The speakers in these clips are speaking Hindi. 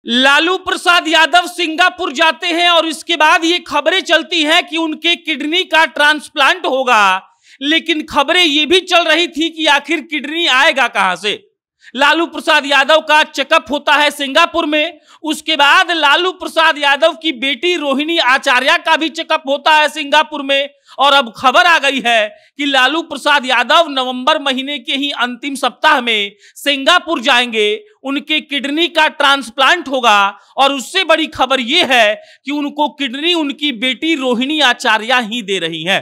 लालू प्रसाद यादव सिंगापुर जाते हैं और इसके बाद ये खबरें चलती हैं कि उनके किडनी का ट्रांसप्लांट होगा। लेकिन खबरें ये भी चल रही थी कि आखिर किडनी आएगा कहां से। लालू प्रसाद यादव का चेकअप होता है सिंगापुर में, उसके बाद लालू प्रसाद यादव की बेटी रोहिणी आचार्य का भी चेकअप होता है सिंगापुर में। और अब खबर आ गई है कि लालू प्रसाद यादव नवंबर महीने के ही अंतिम सप्ताह में सिंगापुर जाएंगे, उनके किडनी का ट्रांसप्लांट होगा। और उससे बड़ी खबर यह है कि उनको किडनी उनकी बेटी रोहिणी आचार्य ही दे रही है।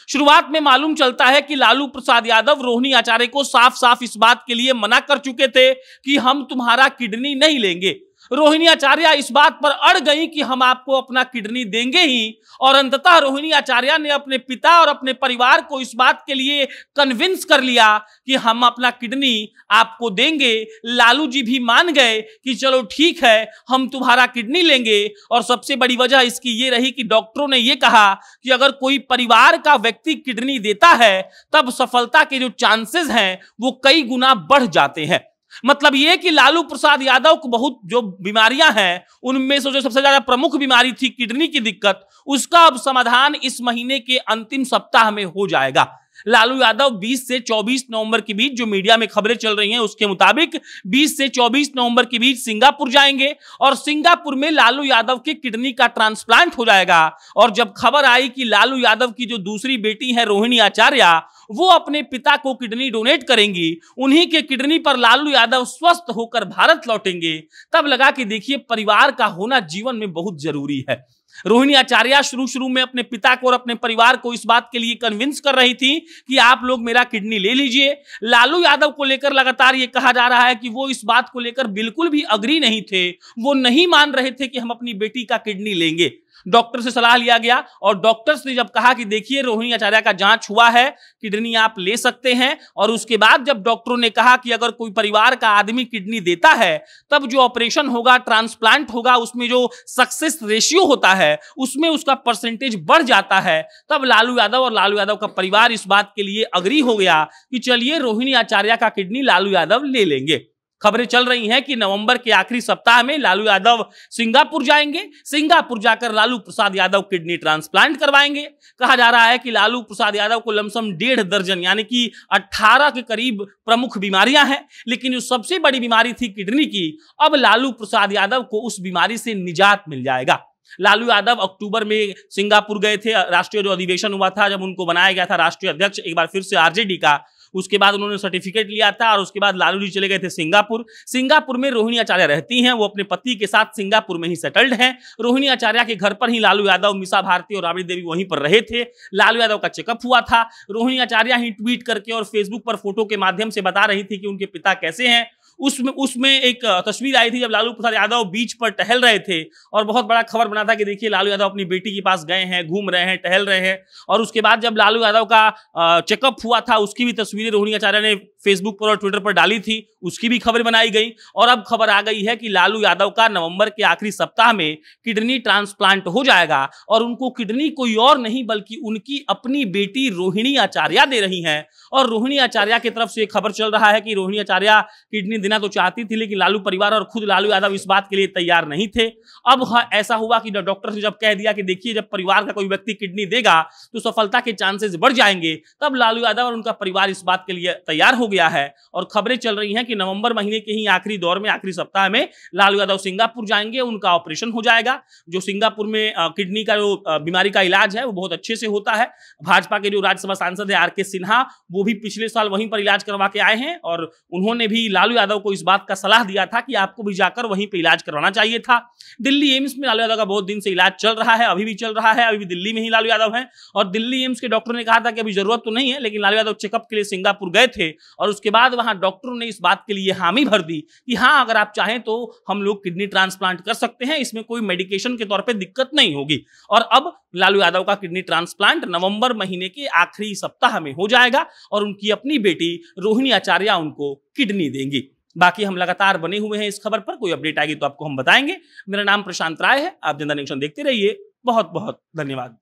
शुरुआत में मालूम चलता है कि लालू प्रसाद यादव रोहिणी आचार्य को साफ साफ इस बात के लिए मना कर चुके थे कि हम तुम्हारा किडनी नहीं लेंगे। रोहिणी आचार्य इस बात पर अड़ गई कि हम आपको अपना किडनी देंगे ही। और अंततः रोहिणी आचार्य ने अपने पिता और अपने परिवार को इस बात के लिए कन्विंस कर लिया कि हम अपना किडनी आपको देंगे। लालू जी भी मान गए कि चलो ठीक है, हम तुम्हारा किडनी लेंगे। और सबसे बड़ी वजह इसकी ये रही कि डॉक्टरों ने ये कहा कि अगर कोई परिवार का व्यक्ति किडनी देता है तब सफलता के जो चांसेस हैं वो कई गुना बढ़ जाते हैं। मतलब ये कि लालू प्रसाद यादव को बहुत जो बीमारियां हैं उनमें से जो सबसे ज्यादा प्रमुख बीमारी थी किडनी की दिक्कत, उसका अब समाधान इस महीने के अंतिम सप्ताह में हो जाएगा। लालू यादव 20 से 24 नवंबर के बीच जो मीडिया में खबरें चल रही हैं उसके मुताबिक 20 से 24 नवंबर के बीच सिंगापुर जाएंगे और सिंगापुर में लालू यादव के किडनी का ट्रांसप्लांट हो जाएगा। और जब खबर आई कि लालू यादव की जो दूसरी बेटी है रोहिणी आचार्य, वो अपने पिता को किडनी डोनेट करेंगी, उन्हीं के किडनी पर लालू यादव स्वस्थ होकर भारत लौटेंगे, तब लगा कि देखिए परिवार का होना जीवन में बहुत जरूरी है। रोहिणी आचार्य शुरू में अपने पिता को और अपने परिवार को इस बात के लिए कन्विंस कर रही थी कि आप लोग मेरा किडनी ले लीजिए। लालू यादव को लेकर लगातार ये कहा जा रहा है कि वो इस बात को लेकर बिल्कुल भी अग्री नहीं थे, वो नहीं मान रहे थे कि हम अपनी बेटी का किडनी लेंगे। डॉक्टर से सलाह लिया गया और डॉक्टर्स ने जब कहा कि देखिए रोहिणी आचार्य का जांच हुआ है, किडनी आप ले सकते हैं, और उसके बाद जब डॉक्टरों ने कहा कि अगर कोई परिवार का आदमी किडनी देता है तब जो ऑपरेशन होगा, ट्रांसप्लांट होगा, उसमें जो सक्सेस रेशियो होता है उसमें उसका परसेंटेज बढ़ जाता है, तब लालू यादव और लालू यादव का परिवार इस बात के लिए अग्री हो गया कि चलिए रोहिणी आचार्य का किडनी लालू यादव ले लेंगे। खबरें चल रही हैं कि नवंबर के आखिरी सप्ताह में लालू यादव सिंगापुर जाएंगे, सिंगापुर जाकर लालू प्रसाद यादव किडनी ट्रांसप्लांट करवाएंगे। कहा जा रहा है कि लालू प्रसाद यादव को लमसम 1.5 दर्जन यानी कि 18 के करीब प्रमुख बीमारियां हैं, लेकिन जो सबसे बड़ी बीमारी थी किडनी की, अब लालू प्रसाद यादव को उस बीमारी से निजात मिल जाएगा। लालू यादव अक्टूबर में सिंगापुर गए थे, राष्ट्रीय जो अधिवेशन हुआ था जब उनको बनाया गया था राष्ट्रीय अध्यक्ष एक बार फिर से आरजेडी का, उसके बाद उन्होंने सर्टिफिकेट लिया था और उसके बाद लालू जी चले गए थे सिंगापुर। सिंगापुर में रोहिणी आचार्य रहती हैं, वो अपने पति के साथ सिंगापुर में ही सेटल्ड हैं। रोहिणी आचार्य के घर पर ही लालू यादव, मीसा भारती और राबड़ी देवी वहीं पर रहे थे। लालू यादव का चेकअप हुआ था। रोहिणी आचार्य ही ट्वीट करके और फेसबुक पर फोटो के माध्यम से बता रही थी कि उनके पिता कैसे हैं। उसमें एक तस्वीर आई थी जब लालू प्रसाद यादव बीच पर टहल रहे थे और बहुत बड़ा खबर बना था कि देखिए लालू यादव अपनी बेटी के पास गए हैं, घूम रहे हैं, टहल रहे हैं। और उसके बाद जब लालू यादव का चेकअप हुआ था उसकी भी तस्वीरें रोहिणी आचार्य ने फेसबुक पर और ट्विटर पर डाली थी, उसकी भी खबर बनाई गई। और अब खबर आ गई है कि लालू यादव का नवंबर के आखिरी सप्ताह में किडनी ट्रांसप्लांट हो जाएगा और उनको किडनी कोई और नहीं बल्कि उनकी अपनी बेटी रोहिणी आचार्य दे रही हैं। और रोहिणी आचार्य की तरफ से खबर चल रहा है कि रोहिणी आचार्य किडनी देना तो चाहती थी, लेकिन लालू परिवार और खुद लालू यादव इस बात के लिए तैयार नहीं थे। अब ऐसा हुआ कि डॉक्टर ने जब कह दिया कि देखिए जब परिवार का कोई व्यक्ति किडनी देगा तो सफलता के चांसेस बढ़ जाएंगे, तब लालू यादव और उनका परिवार इस बात के लिए तैयार हो गया है। और खबरें चल रही हैं कि नवंबर महीने के ही आखिरी दौर में, आखिरी सप्ताह में लालू यादव सिंगापुर जाएंगे, उनका ऑपरेशन हो जाएगा। जो सिंगापुर में किडनी का जो बीमारी का इलाज है वो बहुत अच्छे से होता है। भाजपा के जो राज्यसभा सांसद है आर.के. सिन्हा, वो भी पिछले साल वहीं पर इलाज करवा के आए हैं और उन्होंने भी लालू यादव को इस बात का सलाह दिया था कि आपको भी जाकर वहीं पे इलाज करवाना चाहिए था। दिल्ली एम्स में लालू यादव का बहुत दिन से इलाज चल रहा है, अभी भी चल रहा है, अभी भी दिल्ली में ही लालू यादव हैं। और दिल्ली एम्स के डॉक्टर ने कहा था कि अभी जरूरत तो नहीं है, लेकिन लालू यादव चेकअप के लिए सिंगापुर गए थे और उसके बाद वहां डॉक्टरों ने इस बात के लिए हामी भर दी कि हाँ, अगर आप चाहें तो हम लोग किडनी ट्रांसप्लांट कर सकते हैं, इसमें कोई मेडिकेशन के तौर पर दिक्कत नहीं होगी। और अब लालू यादव का किडनी ट्रांसप्लांट नवंबर महीने के आखिरी सप्ताह में हो जाएगा और उनकी अपनी बेटी रोहिणी आचार्य उनको किडनी देंगी। बाकी हम लगातार बने हुए हैं इस खबर पर, कोई अपडेट आएगी तो आपको हम बताएंगे। मेरा नाम प्रशांत राय है, आप जनता नेशन देखते रहिए। बहुत बहुत धन्यवाद।